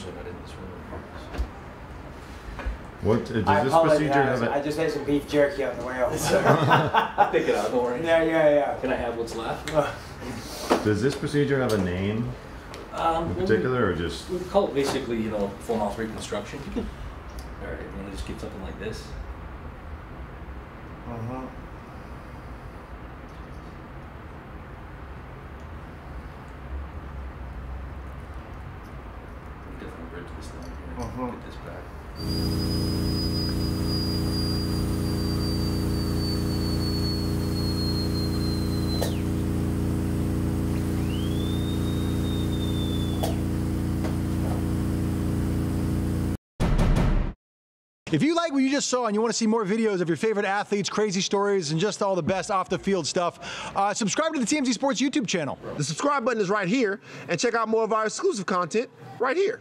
so I got in this room. What does this procedure have? I just ate some beef jerky on the way over. I'll pick it out, don't worry. Yeah. Can I have what's left? Does this procedure have a name in particular, or just? We call it basically, you know, full mouth reconstruction. All right, you want to just get something like this? Definitely bridge this down here. Get this back. If you like what you just saw and you want to see more videos of your favorite athletes, crazy stories, and just all the best off-the-field stuff, subscribe to the TMZ Sports YouTube channel. The subscribe button is right here, and check out more of our exclusive content right here.